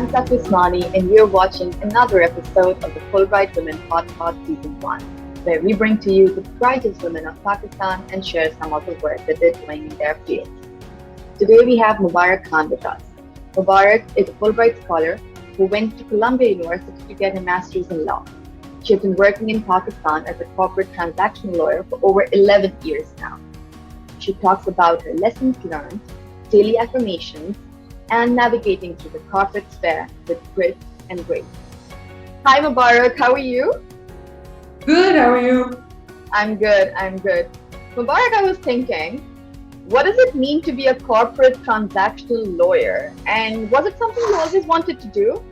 I'm Usmani, and you're watching another episode of the Fulbright Women Podcast Season 1, where we bring to you the brightest women of Pakistan and share some of the work that they're doing in their field. Today we have Mubarik Khan with us. Mubarik is a Fulbright scholar who went to Columbia University to get a master's in law. She has been working in Pakistan as a corporate transactional lawyer for over 11 years now. She talks about her lessons learned, daily affirmations, and navigating through the corporate sphere with grit and grace. Hi Mubarak, how are you? Good, how are you? I'm good. Mubarak, I was thinking, what does it mean to be a corporate transactional lawyer? And was it something you always wanted to do?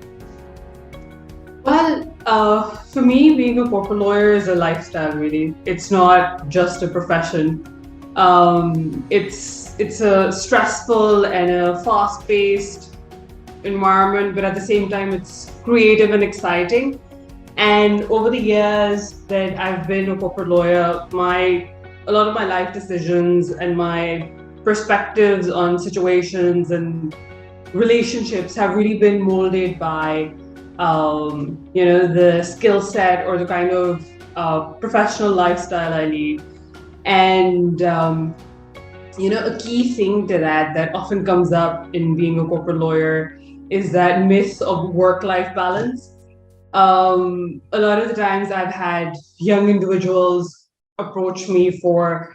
Well, for me, being a corporate lawyer is a lifestyle, really. It's not just a profession. It's a stressful and a fast-paced environment, but at the same time, it's creative and exciting. And over the years that I've been a corporate lawyer, a lot of my life decisions and my perspectives on situations and relationships have really been molded by the skill set or the kind of professional lifestyle I lead. And a key thing to that often comes up in being a corporate lawyer is that myth of work-life balance. A lot of the times I've had young individuals approach me for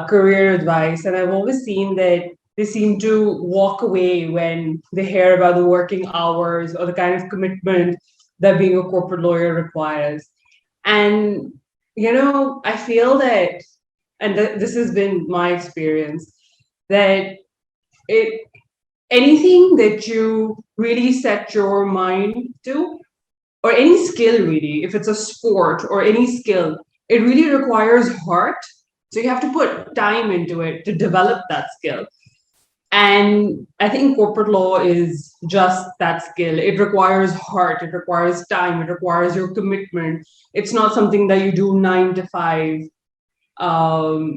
career advice, and I've always seen that they seem to walk away when they hear about the working hours or the kind of commitment that being a corporate lawyer requires. And, I feel that, and this has been my experience, that anything that you really set your mind to, or any skill really, if it's a sport or any skill, it really requires heart. So you have to put time into it to develop that skill. And I think corporate law is just that skill. It requires heart, it requires time, it requires your commitment. It's not something that you do 9 to 5. I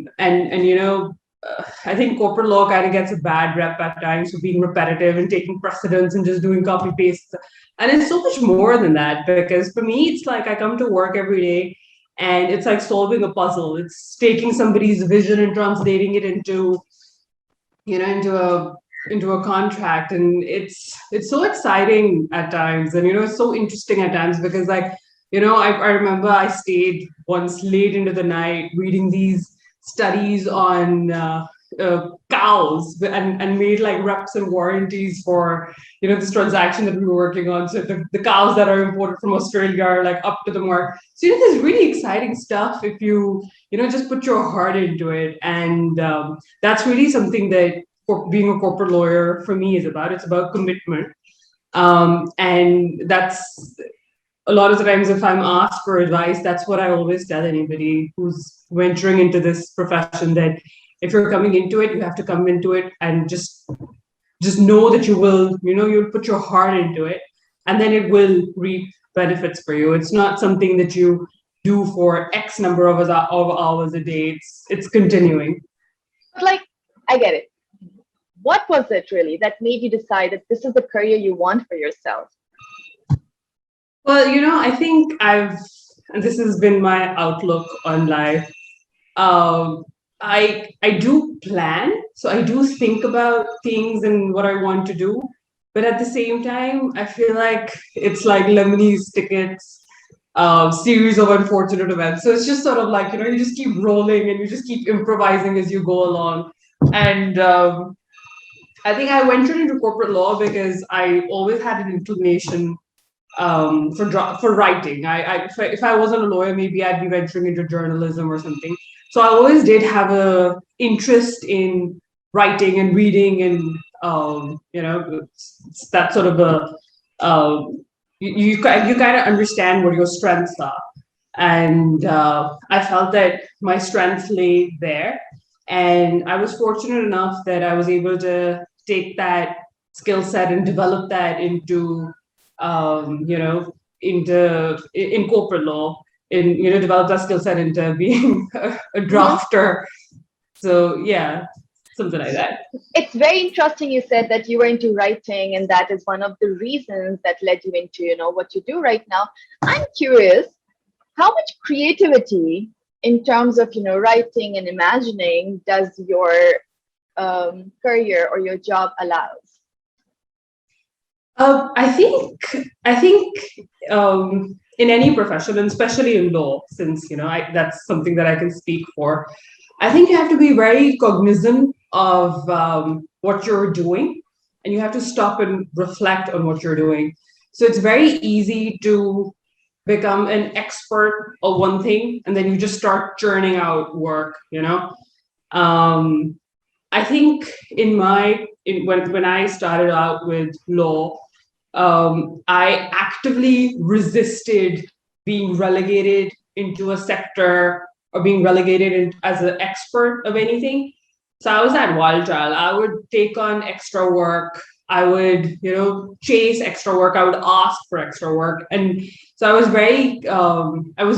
think corporate law kind of gets a bad rep at times for being repetitive and taking precedence and just doing copy paste. And it's so much more than that, because for me, it's like I come to work every day and it's like solving a puzzle. It's taking somebody's vision and translating it into a contract. And it's so exciting at times, and it's so interesting at times because I remember I stayed once late into the night reading these studies on cows and made like reps and warranties for this transaction that we were working on. So the cows that are imported from Australia are like up to the mark. So there's really exciting stuff if you just put your heart into it. And that's really something that being a corporate lawyer for me is about. It's about commitment. And that's a lot of the times if I'm asked for advice, that's what I always tell anybody who's venturing into this profession, that if you're coming into it, you have to come into it and just know that you'll put your heart into it, and then it will reap benefits for you. It's not something that you do for X number of hours a day. It's continuing. But I get it. What was it really that made you decide that this is the career you want for yourself? Well, I think and this has been my outlook on life. I do plan, so I do think about things and what I want to do, but at the same time, I feel like it's like Lemon's tickets, series of unfortunate events. So it's just sort of like you just keep rolling and you just keep improvising as you go along. And I think I ventured into corporate law because I always had an inclination for writing. If I wasn't a lawyer, maybe I'd be venturing into journalism or something. So I always did have a interest in writing and reading, and it's that sort of you kind of understand what your strengths are, and I felt that my strengths lay there, and I was fortunate enough that I was able to take that skill set and develop that into in corporate law, develop that skill set into being a drafter. So yeah. something like that. It's very interesting you said that you were into writing and that is one of the reasons that led you into, what you do right now. I'm curious, how much creativity in terms of, writing and imagining does your career or your job allows? I think in any profession, and especially in law, since that's something that I can speak for. I think you have to be very cognizant of what you're doing, and you have to stop and reflect on what you're doing. So it's very easy to become an expert of one thing, and then you just start churning out work. I think when I started out with law, I actively resisted being relegated into a sector or being relegated as an expert of anything. So I was that wild child. I would take on extra work. I would, chase extra work. I would ask for extra work, and so I was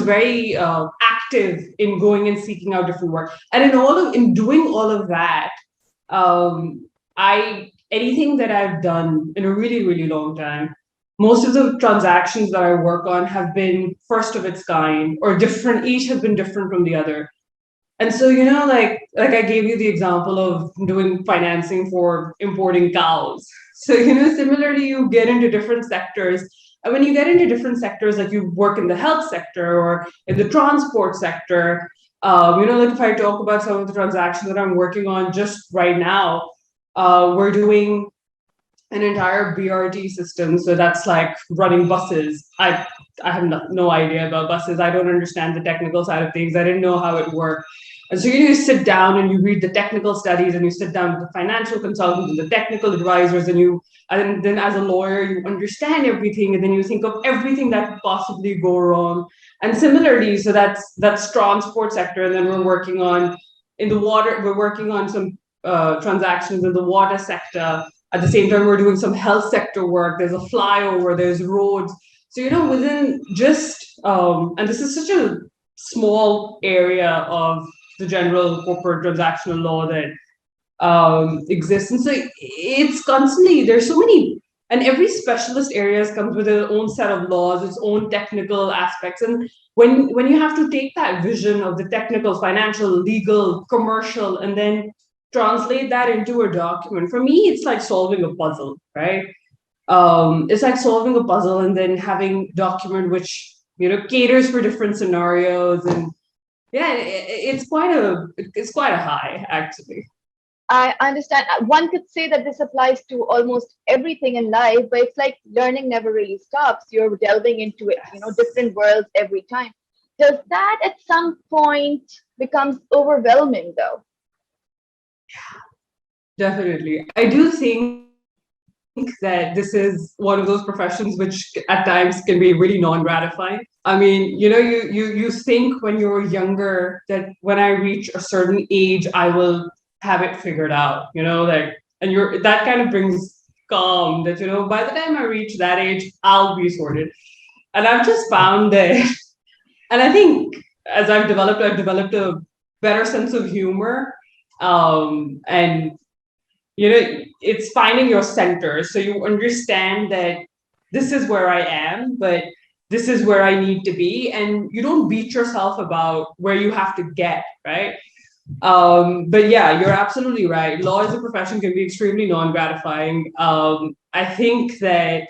very active in going and seeking out different work. And in doing all of that, I anything that I've done in a really, really long time, most of the transactions that I work on have been first of its kind or different, each have been different from the other. And so, like I gave you the example of doing financing for importing cows. So, similarly, you get into different sectors. And when you get into different sectors, like you work in the health sector or in the transport sector, like if I talk about some of the transactions that I'm working on just right now, we're doing an entire BRT system. So that's like running buses. I have no idea about buses. I don't understand the technical side of things. I didn't know how it worked. And so you sit down and you read the technical studies and you sit down with the financial consultants and the technical advisors and then as a lawyer, you understand everything and then you think of everything that could possibly go wrong. And similarly, so that's transport sector. And then we're working on some transactions in the water sector. At the same time, we're doing some health sector work. There's a flyover, there's roads. So, within and this is such a small area of the general corporate transactional law that exists. And so it's constantly, there's so many, and every specialist areas comes with its own set of laws, its own technical aspects. And when you have to take that vision of the technical, financial, legal, commercial, and then translate that into a document, for me, it's like solving a puzzle, right? It's like solving a puzzle and then having document which caters for different scenarios. And yeah, it's quite a high, actually. I understand. One could say that this applies to almost everything in life, but it's like learning never really stops. You're delving into it, different worlds every time. Does that at some point becomes overwhelming though? Definitely. I do think that this is one of those professions which at times can be really non-gratifying. I mean, you think when you're younger that when I reach a certain age, I will have it figured out, and that kind of brings calm that, by the time I reach that age, I'll be sorted. And I've just found that, and I think as I've developed a better sense of humor. And it's finding your center. So you understand that this is where I am, but this is where I need to be. And you don't beat yourself about where you have to get, right? But yeah, you're absolutely right. Law as a profession can be extremely non-gratifying. I think that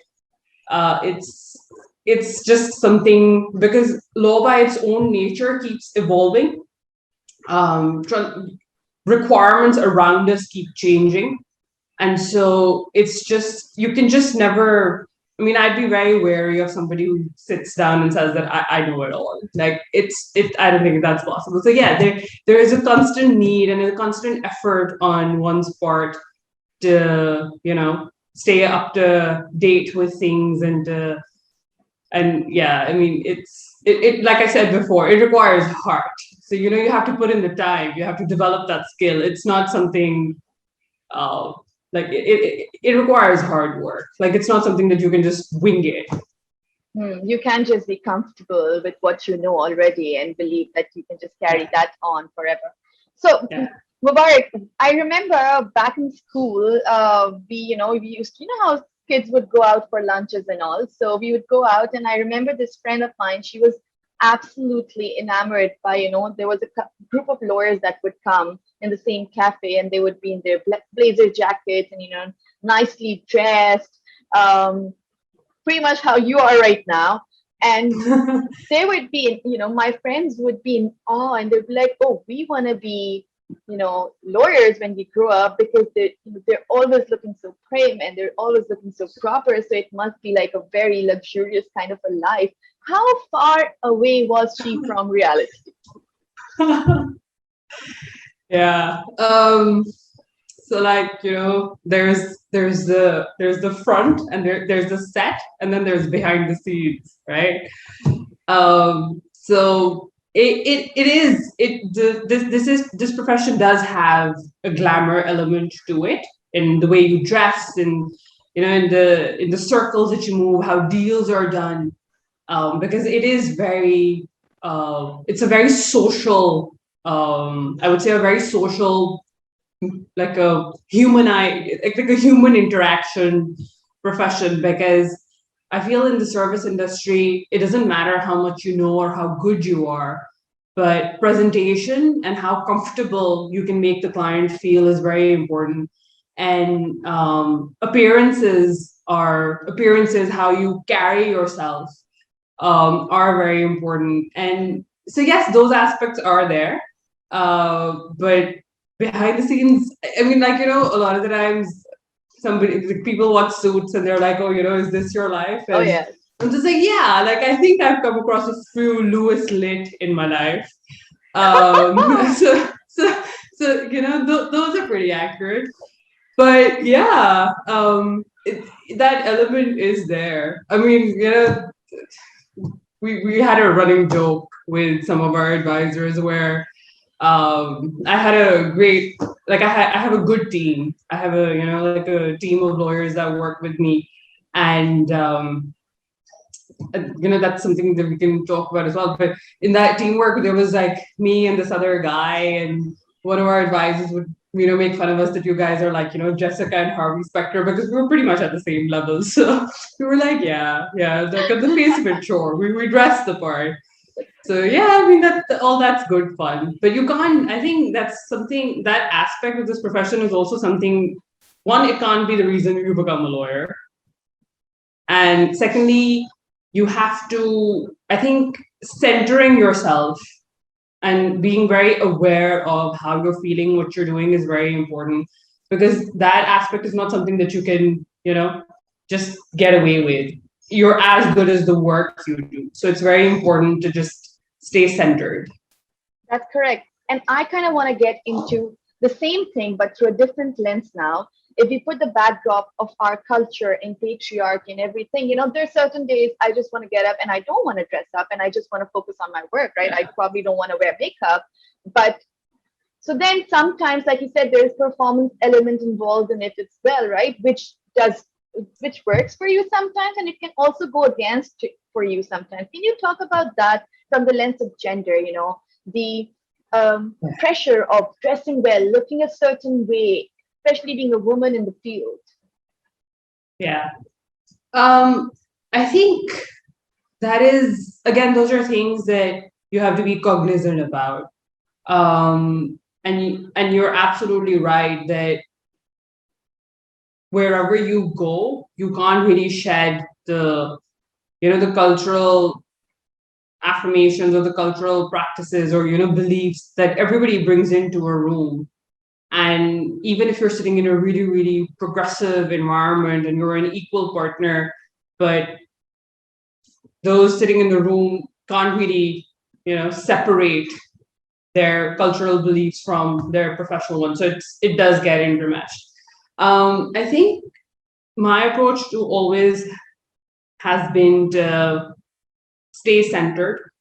it's just something because law by its own nature keeps evolving. Requirements around us keep changing. And so it's just, you can just never, I mean, I'd be very wary of somebody who sits down and says that I know it all. Like I don't think that's possible. So yeah, there is a constant need and a constant effort on one's part to, stay up to date with things and yeah, I mean, it like I said before, it requires heart. So, you have to put in the time, you have to develop that skill. It's not something, like it requires hard work. Like it's not something that you can just wing it. You can't just be comfortable with what you know already and believe that you can just carry that on forever. So Mubarak, I remember back in school, we used, how kids would go out for lunches and all. So we would go out, and I remember this friend of mine. She was absolutely enamored by, there was a group of lawyers that would come in the same cafe, and they would be in their blazer jackets and, nicely dressed, pretty much how you are right now. And they would be, my friends would be in awe, and they'd be like, oh, we want to be, lawyers when we grow up, because they're always looking so prim, and they're always looking so proper. So it must be like a very luxurious kind of a life. How far away was she from reality? Yeah. So like, there's the front, and there's the set, and then there's behind the scenes, right? So this profession does have a glamour element to it, in the way you dress, and in the circles that you move, how deals are done, because it is very it's a very social, I would say a very social, like a like a human interaction profession, because I feel in the service industry, it doesn't matter how much you know or how good you are, but presentation and how comfortable you can make the client feel is very important. And appearances, how you carry yourself, are very important. And so, yes, those aspects are there. But behind the scenes, I mean, like, a lot of the times like, people watch Suits and they're like, oh, is this your life? Oh, And yes. I'm just like, yeah, like I think I've come across a few Louis Lit in my life. Um, so, so, those are pretty accurate. But yeah, that element is there. I mean, we had a running joke with some of our advisors where I had a great, like I have a good team. I have a, like a team of lawyers that work with me. And that's something that we can talk about as well. But in that teamwork, there was like me and this other guy, and one of our advisors would, make fun of us that you guys are like, Jessica and Harvey Specter, because we were pretty much at the same level. So we were like, yeah, like on the face of it, sure, we dressed the part. So yeah, I mean all that's good fun. But you can't, I think that's something, that aspect of this profession is also something, one, it can't be the reason you become a lawyer. And secondly, you have to, I think, centering yourself and being very aware of how you're feeling, what you're doing is very important, because that aspect is not something that you can, just get away with. You're as good as the work you do. So it's very important to just stay centered. That's correct. And I kind of want to get into the same thing, but through a different lens now. If we put the backdrop of our culture and patriarchy and everything, there's certain days I just want to get up and I don't want to dress up and I just want to focus on my work, right? I probably don't want to wear makeup. But so then sometimes, like you said, there's performance element involved in it as well, right? Which works for you sometimes, and it can also go against for you sometimes. Can you talk about that from the lens of gender? The pressure of dressing well, looking a certain way, especially being a woman in the field. Yeah. I think that is, again, those are things that you have to be cognizant about. And you're absolutely right that wherever you go, you can't really shed the cultural affirmations or the cultural practices or beliefs that everybody brings into a room. And even if you're sitting in a really, really progressive environment and you're an equal partner, but those sitting in the room can't really, separate their cultural beliefs from their professional ones. So it does get intermeshed. I think my approach to always has been to stay centered.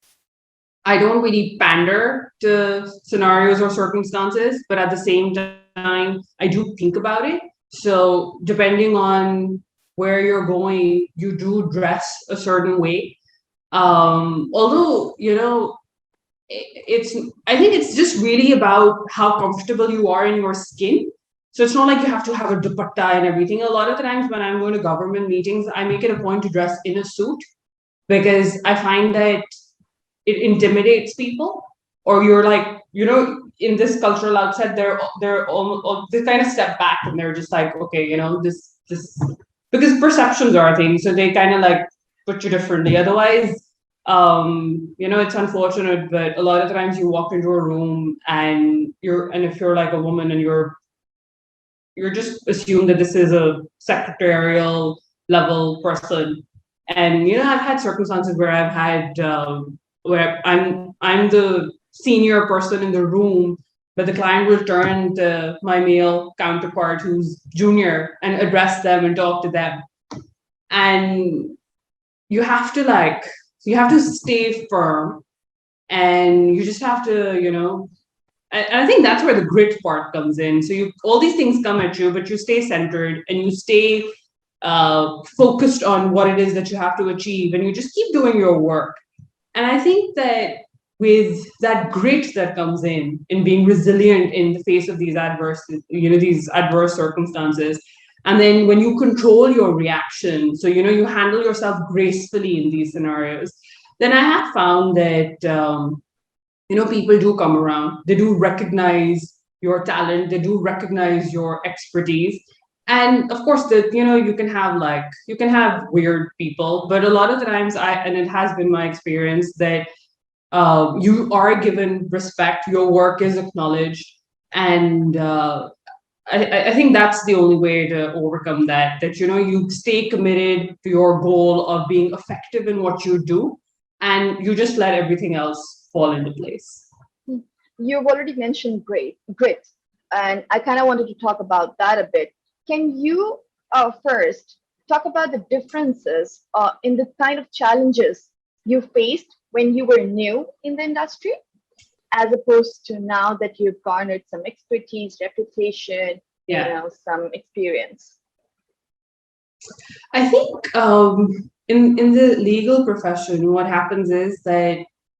I don't really pander to scenarios or circumstances, but at the same time, I do think about it. So depending on where you're going, you do dress a certain way. Although, it's I think it's just really about how comfortable you are in your skin. So it's not like you have to have a dupatta and everything. A lot of the times when I'm going to government meetings, I make it a point to dress in a suit because I find that it intimidates people. Or you're like, in this cultural outset, they're almost they kind of step back and they're just like, okay, this because perceptions are things, so they kind of like put you differently. Otherwise, it's unfortunate, but a lot of the times you walk into a room and if you're like a woman and you're just assumed that this is a secretarial level person. And I've had circumstances where I've had where I'm the senior person in the room, but the client will turn to my male counterpart who's junior and address them and talk to them. And you have to stay firm, and you just have to, and I think that's where the grit part comes in. So all these things come at you, but you stay centered and you stay focused on what it is that you have to achieve, and you just keep doing your work. And I think that with that grit that comes in being resilient in the face of these adverse circumstances, and then when you control your reaction, so you handle yourself gracefully in these scenarios, then I have found that people do come around. They do recognize your talent. They do recognize your expertise. And of course, you can have weird people, but a lot of the times, and it has been my experience that you are given respect. Your work is acknowledged, and I think that's the only way to overcome that. That you stay committed to your goal of being effective in what you do, and you just let everything else fall into place. You've already mentioned grit, and I kind of wanted to talk about that a bit. Can you first talk about the differences in the kind of challenges you faced when you were new in the industry, as opposed to now that you've garnered some expertise, reputation, some experience? I think in the legal profession, what happens is that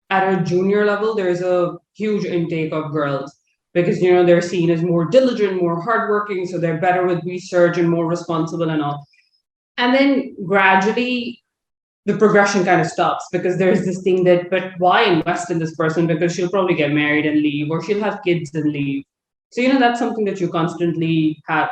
at a junior level, there's a huge intake of girls because they're seen as more diligent, more hardworking, so they're better with research and more responsible and all. And then gradually, the progression kind of stops because there's this thing that, but why invest in this person? Because she'll probably get married and leave, or she'll have kids and leave. So that's something that you constantly have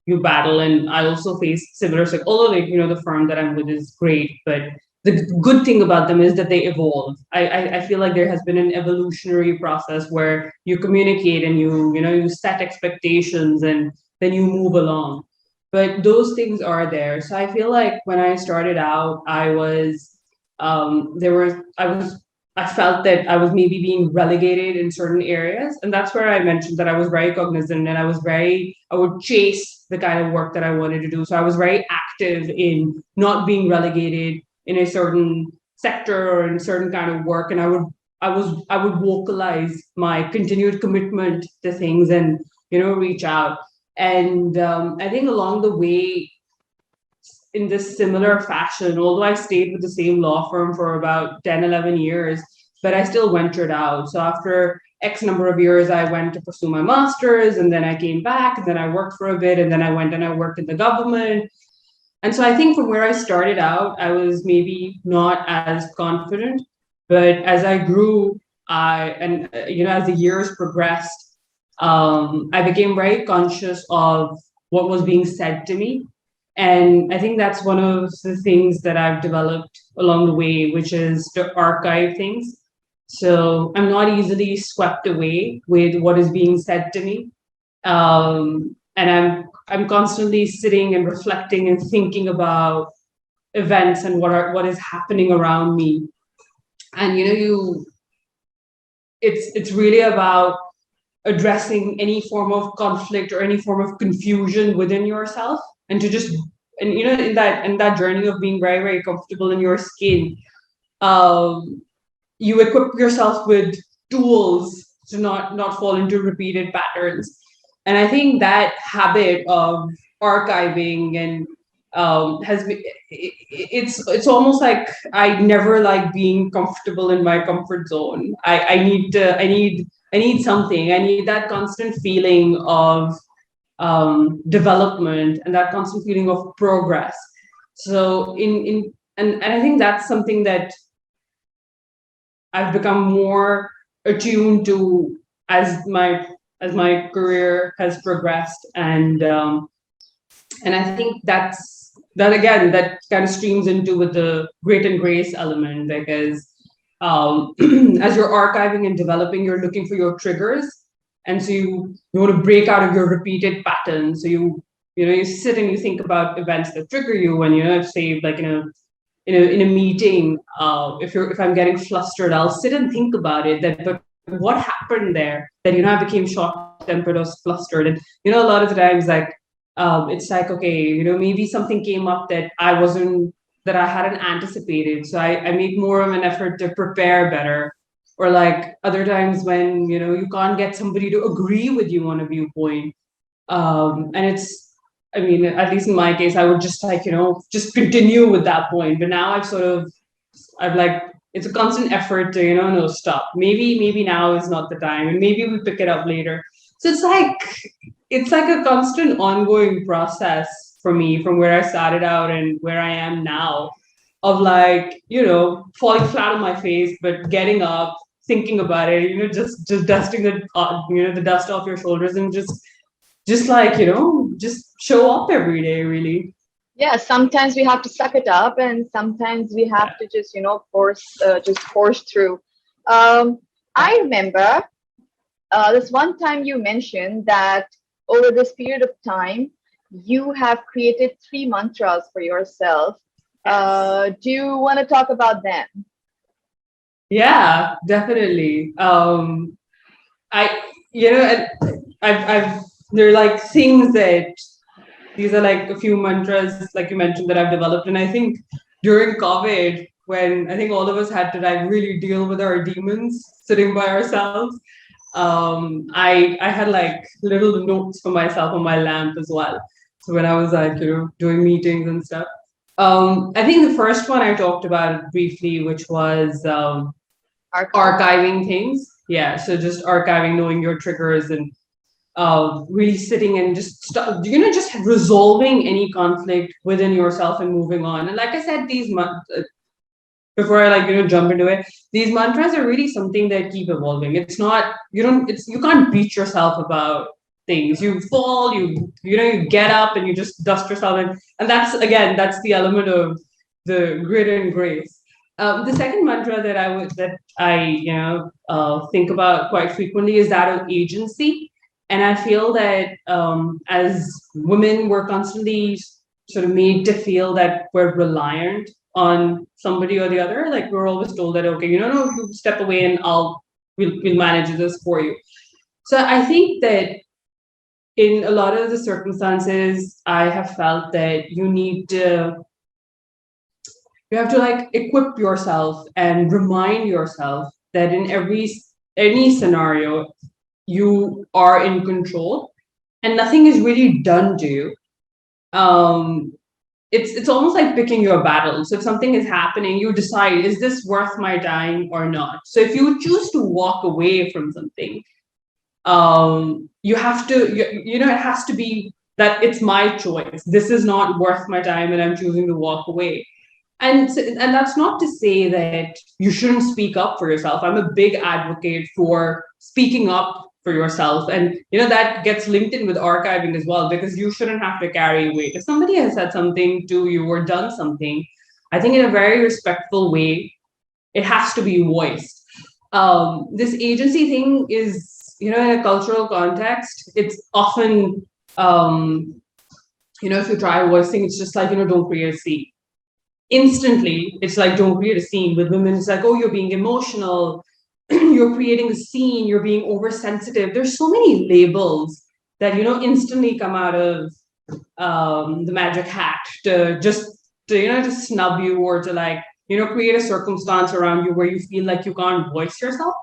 you battle. And I also face similar, although the firm that I'm with is great, but the good thing about them is that they evolve. I feel like there has been an evolutionary process where you communicate and you set expectations and then you move along. But those things are there. So I feel like when I started out, I felt that I was maybe being relegated in certain areas. And that's where I mentioned that I was very cognizant and I would chase the kind of work that I wanted to do. So I was very active in not being relegated in a certain sector or in a certain kind of work. And I would vocalize my continued commitment to things and, reach out. And I think along the way, in this similar fashion, although I stayed with the same law firm for about 10, 11 years, but I still ventured out. So after X number of years, I went to pursue my master's, and then I came back, and then I worked for a bit, and then I went and I worked in the government. And so I think from where I started out, I was maybe not as confident, but as I grew, as the years progressed, I became very conscious of what was being said to me. And I think that's one of the things that I've developed along the way, which is to archive things. So I'm not easily swept away with what is being said to me. And I'm constantly sitting and reflecting and thinking about events and what is happening around me. And it's really about addressing any form of conflict or any form of confusion within yourself, and to just in that journey of being very, very comfortable in your skin, you equip yourself with tools to not fall into repeated patterns. And I think that habit of archiving and has been, it's almost like I never like being comfortable in my comfort zone. I need something. I need that constant feeling of development and that constant feeling of progress. So and I think that's something that I've become more attuned to as my career has progressed, and I think that again that kind of streams into with the grit and grace element, because as you're archiving and developing, you're looking for your triggers, and so you want to break out of your repeated patterns. So you sit and you think about events that trigger you, and say like in a meeting, if I'm getting flustered, I'll sit and think about it. But what happened there? That I became short tempered or flustered, and a lot of the times like it's like, okay, maybe something came up that I hadn't anticipated. So I make more of an effort to prepare better. Or like other times when you can't get somebody to agree with you on a viewpoint, and I mean, at least in my case, I would just like, just continue with that point. But now I've like, it's a constant effort to, no, stop. Maybe now is not the time, and maybe we pick it up later. So it's like a constant ongoing process for me from where I started out and where I am now, of like, falling flat on my face, but getting up, thinking about it, just dusting the dust off your shoulders, and just like, just show up every day, really. Yeah, sometimes we have to suck it up, and sometimes we have to just force through. I remember this one time you mentioned that over this period of time you have created 3 mantras for yourself. Do you want to talk about them? Yeah, definitely. I, I've they're like things that these are like a few mantras, like you mentioned, that I've developed. And I think during COVID, when I think all of us had to like really deal with our demons sitting by ourselves, I had like little notes for myself on my lamp as well. So when I was like, doing meetings and stuff. I think the first one I talked about briefly, which was archiving things. Yeah, so just archiving, knowing your triggers, and really sitting and just resolving any conflict within yourself and moving on. And like I said, before I like jump into it, these mantras are really something that keep evolving. It's not you can't beat yourself about things. You fall, you get up and you just dust yourself, and that's the element of the grit and grace. The second mantra that I think about quite frequently is that of agency. And I feel that as women, we're constantly sort of made to feel that we're reliant on somebody or the other. Like we're always told that, okay, no, you step away and we'll manage this for you. So I think that in a lot of the circumstances, I have felt that you have to like equip yourself and remind yourself that in any scenario, you are in control and nothing is really done to you. It's almost like picking your battle. So if something is happening, you decide, is this worth my time or not? So if you choose to walk away from something, you have to, it has to be that it's my choice. This is not worth my time and I'm choosing to walk away. And that's not to say that you shouldn't speak up for yourself. I'm a big advocate for speaking up for yourself. And that gets linked in with archiving as well, because you shouldn't have to carry weight. If somebody has said something to you or done something, I think in a very respectful way, it has to be voiced. This agency thing is, in a cultural context, it's often, if you try voicing, it's just like, don't create a scene. Instantly, it's like, don't create a scene. With women, it's like, oh, you're being emotional, you're creating a scene, you're being oversensitive. There's so many labels that instantly come out of the magic hat to snub you, or to like create a circumstance around you where you feel like you can't voice yourself.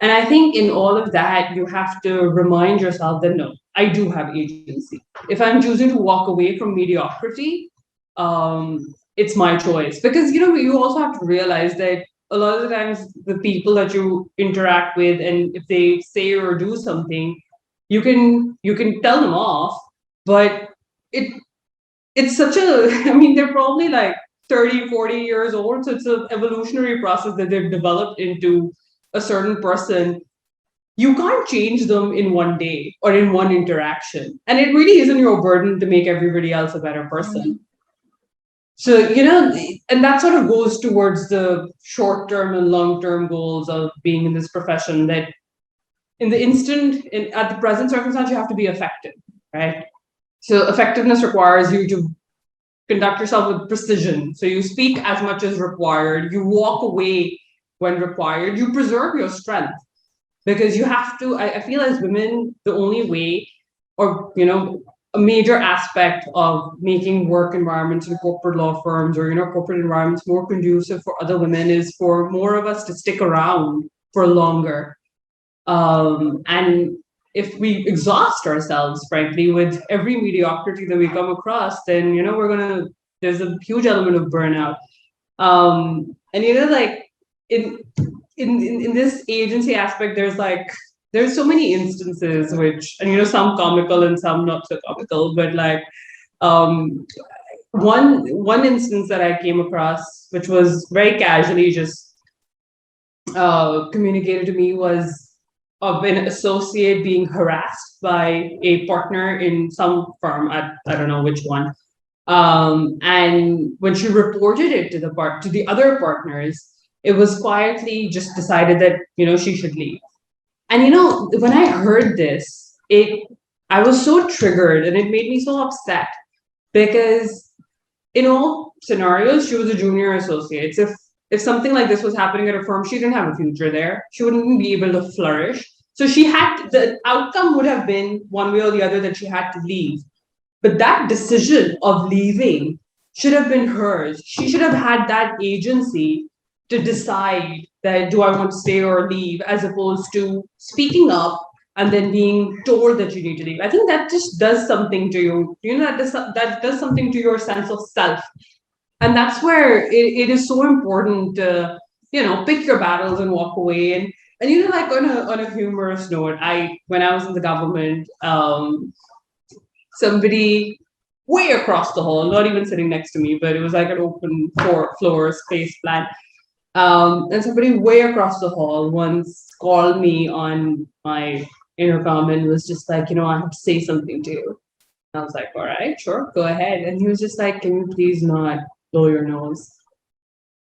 And I think in all of that, you have to remind yourself that no, I do have agency. If I'm choosing to walk away from mediocrity, it's my choice. Because you also have to realize that a lot of the times the people that you interact with, and if they say or do something, you can tell them off, but it it's such a I mean, they're probably like 30, 40 years old, so it's an evolutionary process that they've developed into a certain person. You can't change them in one day or in one interaction, and it really isn't your burden to make everybody else a better person. So, and that sort of goes towards the short term and long term goals of being in this profession, that in the at the present circumstance, you have to be effective, right? So effectiveness requires you to conduct yourself with precision. So you speak as much as required, you walk away when required, you preserve your strength. Because you have to, I feel as women, the only way, or a major aspect of making work environments in corporate law firms, or corporate environments more conducive for other women, is for more of us to stick around for longer. And if we exhaust ourselves, frankly, with every mediocrity that we come across, then there's a huge element of burnout. And like in in this agency aspect, there's so many instances, which, and some comical and some not so comical, but like um one instance that I came across, which was very casually just communicated to me, was of an associate being harassed by a partner in some firm. I don't know which one. And when she reported it to the other partners, it was quietly just decided that she should leave. And when I heard this, I was so triggered, and it made me so upset, because in all scenarios, she was a junior associate. So if something like this was happening at a firm, she didn't have a future there. She wouldn't be able to flourish. So the outcome would have been one way or the other that she had to leave. But that decision of leaving should have been hers. She should have had that agency to decide that, do I want to stay or leave, as opposed to speaking up and then being told that you need to leave. I think that just does something to you. That does something to your sense of self. And that's where it is so important to, pick your battles and walk away. And like on a humorous note, when I was in the government, somebody way across the hall, not even sitting next to me, but it was like an open floor space plan. And somebody way across the hall once called me on my intercom and was just like, I have to say something to you. And I was like, all right, sure, go ahead. And he was just like, can you please not blow your nose?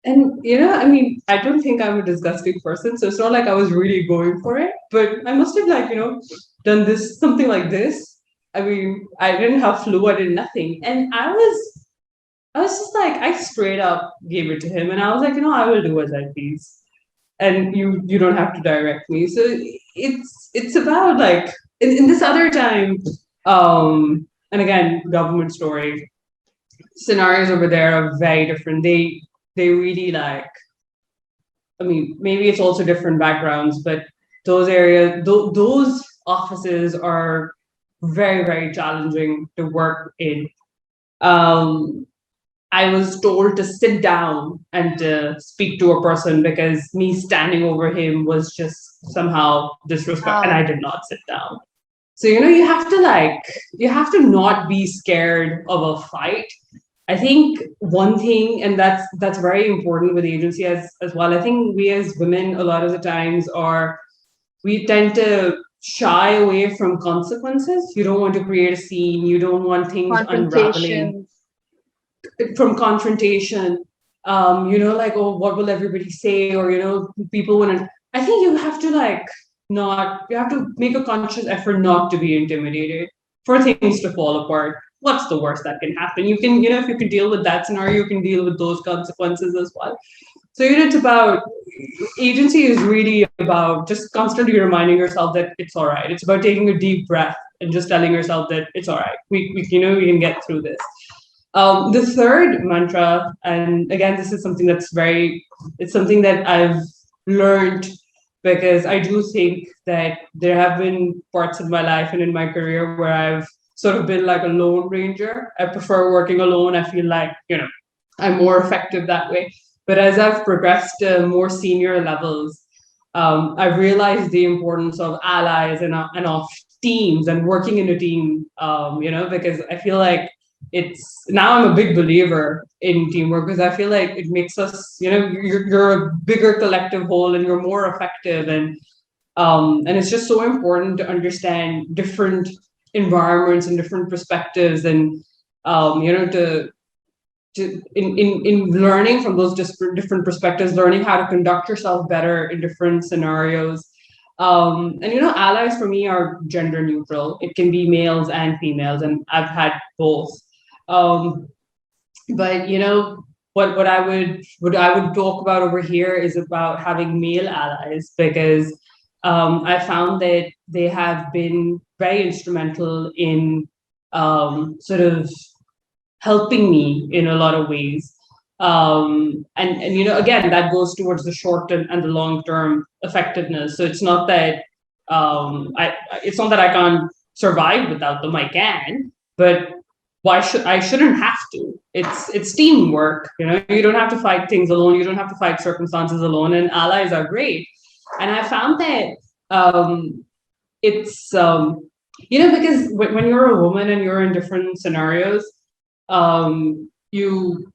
And I mean, I don't think I'm a disgusting person, so it's not like I was really going for it, but I must have done something like this. I mean, I didn't have flu, I did nothing. And I was just like, I straight up gave it to him, and I was like, I will do as I please, and you don't have to direct me. So it's about like in this other time, and again, government story scenarios over there are very different. They really like, I mean, maybe it's also different backgrounds, but those areas, those offices are very, very challenging to work in. Um, I was told to sit down and to speak to a person, because me standing over him was just somehow disrespect, and I did not sit down. So you have to not be scared of a fight. I think one thing, and that's very important with agency as well. I think we as women, a lot of the times, we tend to shy away from consequences. You don't want to create a scene. You don't want things unraveling from confrontation. Like, oh, what will everybody say? Or people want to. I think you have to you have to make a conscious effort not to be intimidated, for things to fall apart. What's the worst that can happen? You can, if you can deal with that scenario, you can deal with those consequences as well. So, it's about, agency is really about just constantly reminding yourself that it's all right. It's about taking a deep breath and just telling yourself that it's all right. We can get through this. The third mantra, and again, this is something it's something that I've learned, because I do think that there have been parts of my life and in my career where I've sort of been like a lone ranger. I prefer working alone. I feel like, I'm more effective that way. But as I've progressed to more senior levels, I've realized the importance of allies and of teams and working in a team, because I feel like now I'm a big believer in teamwork because I feel like it makes us, you're a bigger collective whole and you're more effective. And it's just so important to understand different environments and different perspectives and, in learning from those different perspectives, learning how to conduct yourself better in different scenarios. And allies for me are gender neutral. It can be males and females, and I've had both. But what I would talk about over here is about having male allies, because I found that they have been very instrumental in sort of helping me in a lot of ways. And again, that goes towards the short and the long term effectiveness. So it's not that it's not that I can't survive without them. I can, but I shouldn't have to. It's teamwork. You don't have to fight things alone. You don't have to fight circumstances alone. And allies are great. And I found that it's because when you're a woman and you're in different scenarios, you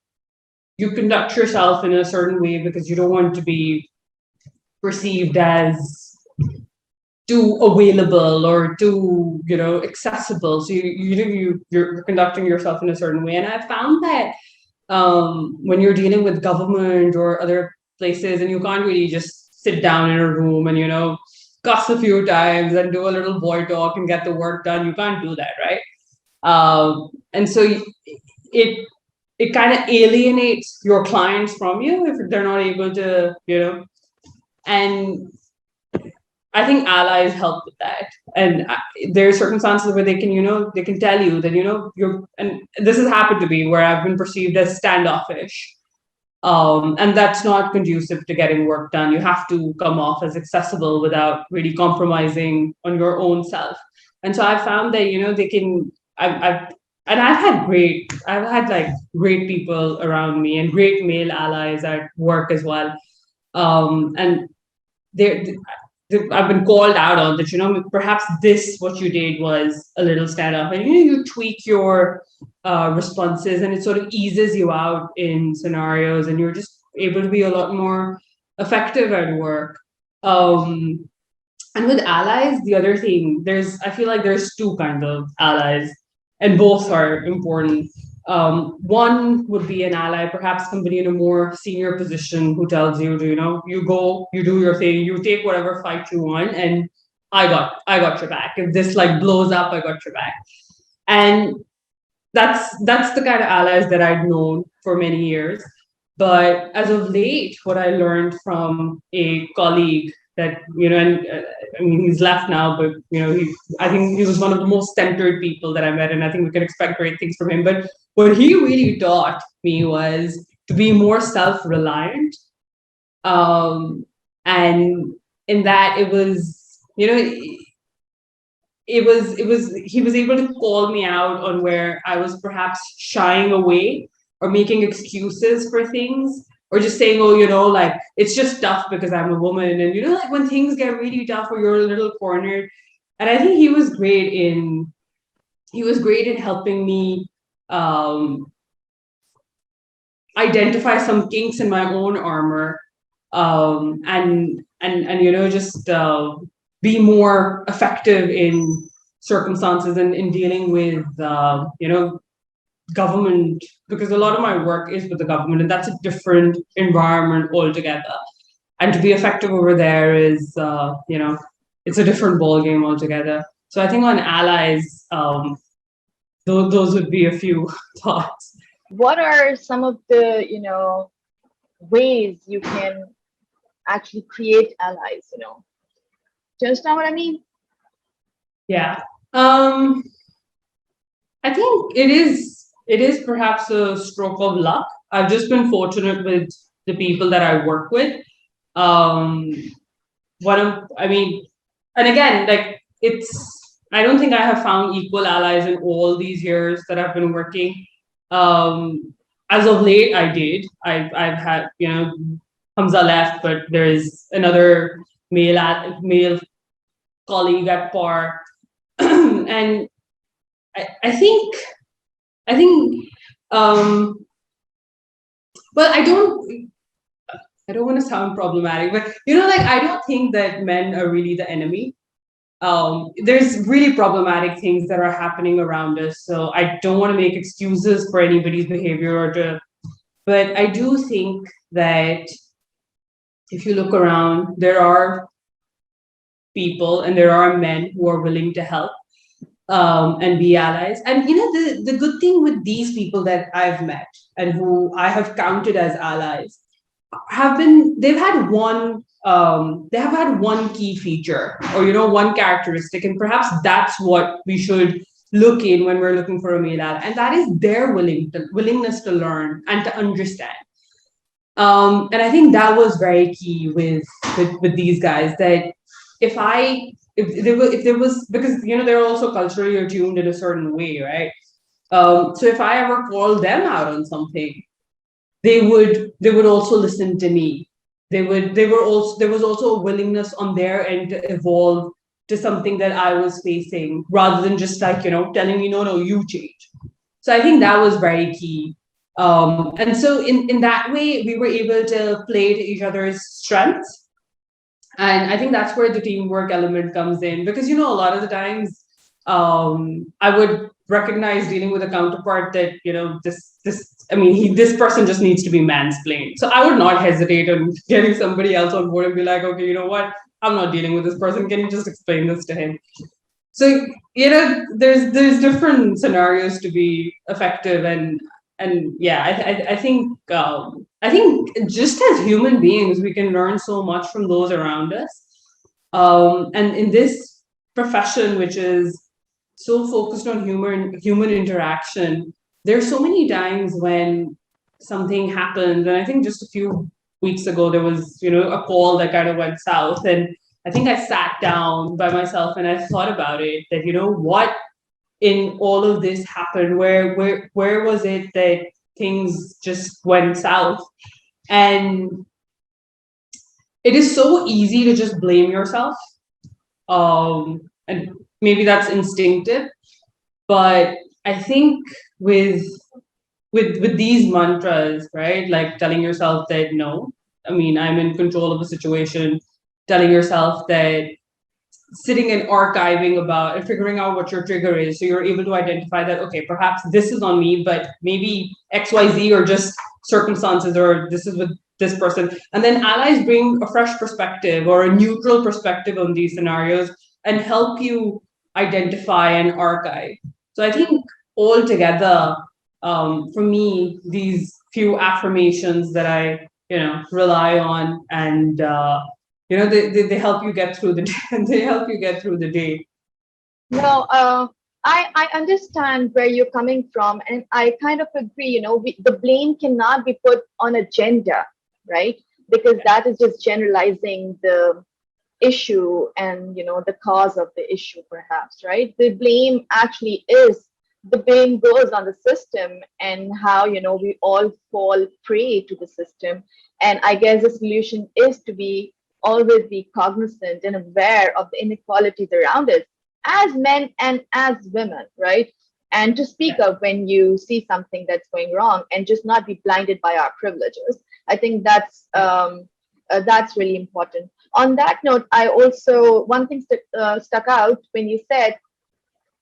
conduct yourself in a certain way because you don't want to be perceived as too available or too accessible. So you're conducting yourself in a certain way. And I found that when you're dealing with government or other places, and you can't really just sit down in a room and cuss a few times and do a little boy talk and get the work done. You can't do that, right? And so it kind of alienates your clients from you if they're not able to, and I think allies help with that. And there are circumstances where they can tell you that, and this has happened to me where I've been perceived as standoffish. And that's not conducive to getting work done. You have to come off as accessible without really compromising on your own self. And so I found that, they can, I've had like great people around me and great male allies at work as well. And I've been called out on that, perhaps what you did was a little standoff, and you tweak your responses and it sort of eases you out in scenarios and you're just able to be a lot more effective at work. And with allies, the other thing, I feel like there's two kinds of allies and both are important. One would be an ally, perhaps somebody in a more senior position who tells you to, you go, you do your thing, you take whatever fight you want, and I got your back. If this like blows up, I got your back. And that's the kind of allies that I'd known for many years. But as of late, what I learned from a colleague that, I mean, he's left now, but, I think he was one of the most centered people that I met, and I think we can expect great things from him. But what he really taught me was to be more self-reliant. And in that it was, he was able to call me out on where I was perhaps shying away or making excuses for things, or just saying, oh, like, it's just tough because I'm a woman. And, like when things get really tough or you're a little cornered. And I think he was great in helping me identify some kinks in my own armor, and just be more effective in circumstances and in dealing with, government, because a lot of my work is with the government, and that's a different environment altogether. And to be effective over there is, it's a different ballgame altogether. So I think on allies, those would be a few thoughts. What are some of the, ways you can actually create allies, Do you understand what I mean? Yeah. I think it is perhaps a stroke of luck. I've just been fortunate with the people that I work with. And again, like I don't think I have found equal allies in all these years that I've been working. Um, as of late, I did. I've had, Hamza left, but there is another male colleague at par, and I think I think um, well, I don't want to sound problematic, but like I don't think that men are really the enemy. There's really problematic things that are happening around us. So I don't want to make excuses for anybody's behavior but I do think that if you look around, there are people and there are men who are willing to help and be allies. And the good thing with these people that I've met and who I have counted as allies they have had one key feature or one characteristic, and perhaps that's what we should look in when we're looking for a male ally, and that is their willingness to learn and to understand. And I think that was very key with these guys, that if I if there was, because they're also culturally attuned in a certain way, right? So if I ever called them out on something, they would also listen to me. There was also a willingness on their end to evolve to something that I was facing, rather than just like telling me, no, you change. So I think that was very key. And so in that way we were able to play to each other's strengths, and I think that's where the teamwork element comes in, because a lot of the times I would recognize dealing with a counterpart that this person just needs to be mansplained. So I would not hesitate on getting somebody else on board and be like, okay, you know what, I'm not dealing with this person, can you just explain this to him? So there's different scenarios to be effective, and yeah, I think just as human beings we can learn so much from those around us. And in this profession, which is so focused on human interaction, there's so many times when something happens, and I think just a few weeks ago there was a call that kind of went south, and I think I sat down by myself and I thought about it, that what in all of this happened, where was it that things just went south? And it is so easy to just blame yourself, and maybe that's instinctive, but I think with with these mantras, right? Like telling yourself that no, I'm in control of the situation, telling yourself that, sitting and archiving about and figuring out what your trigger is, so you're able to identify that, okay, perhaps this is on me, but maybe XYZ or just circumstances, or this is with this person. And then allies bring a fresh perspective or a neutral perspective on these scenarios and help you identify and archive. So I think altogether, for me, these few affirmations that I rely on, and they help you get through the day. They help you get through the day. No, I understand where you're coming from, and I kind of agree. The blame cannot be put on a gender, right? Because that is just generalizing the issue and the cause of the issue, perhaps, right? The blame goes on the system, and how we all fall prey to the system. And I guess the solution is to be always be cognizant and aware of the inequalities around us, as men and as women, right? And to speak up when you see something that's going wrong, and just not be blinded by our privileges. I think that's really important. On that note, I also, one thing stuck out when you said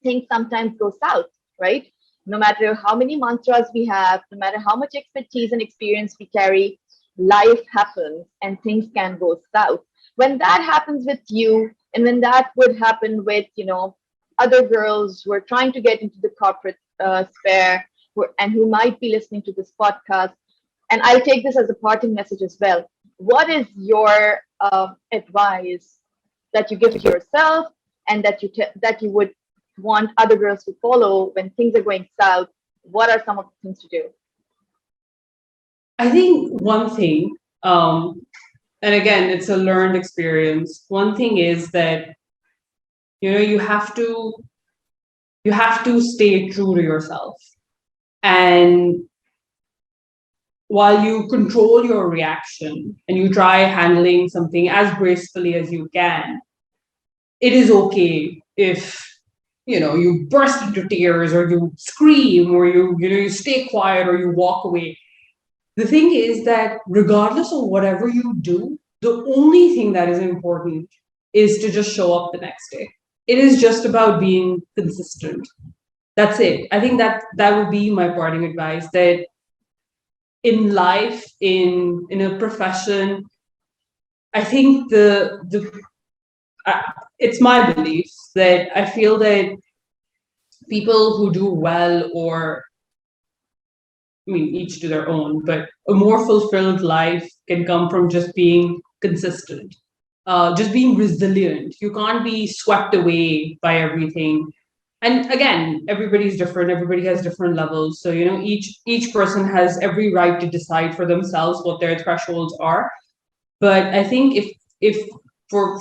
things sometimes go south, right? No matter how many mantras we have, no matter how much expertise and experience we carry, life happens and things can go south. When that happens with you, and when that would happen with, other girls who are trying to get into the corporate sphere, and who might be listening to this podcast, and I'll take this as a parting message as well. What is your advice that you give to yourself, and that you would want other girls to follow when things are going south? What are some of the things to do? I think one thing, and again, it's a learned experience. One thing is that You have to stay true to yourself. And while you control your reaction and you try handling something as gracefully as you can, it is okay if you burst into tears or you scream or you stay quiet or you walk away. The thing is that regardless of whatever you do, the only thing that is important is to just show up the next day. It is just about being consistent. That's it. I think that would be my parting advice, that in life, in a profession, I think it's my belief that I feel that people who do well, or I mean, each to their own, but a more fulfilled life can come from just being consistent, just being resilient. You can't be swept away by everything. And again, everybody's different. Everybody has different levels. So each person has every right to decide for themselves what their thresholds are. But I think if for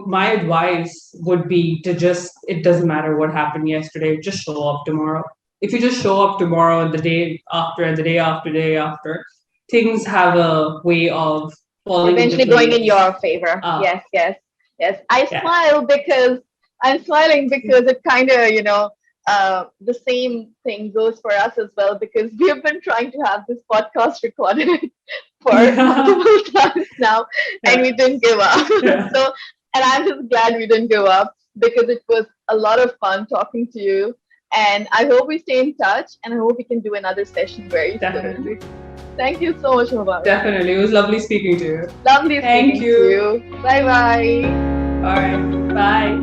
my advice would be to just, it doesn't matter what happened yesterday, just show up tomorrow. If you just show up tomorrow and the day after and the day after day after, things have a way of falling eventually into place. going in your favor. Yes. I'm smiling because it kind of, the same thing goes for us as well, because we have been trying to have this podcast recorded for multiple times now, and we didn't give up. So, and I'm just glad we didn't give up, because it was a lot of fun talking to you. And I hope we stay in touch, and I hope we can do another session very soon. Thank you so much, Mubarik. Definitely. It was lovely speaking to you. Lovely speaking to you. Bye-bye. All right. Bye.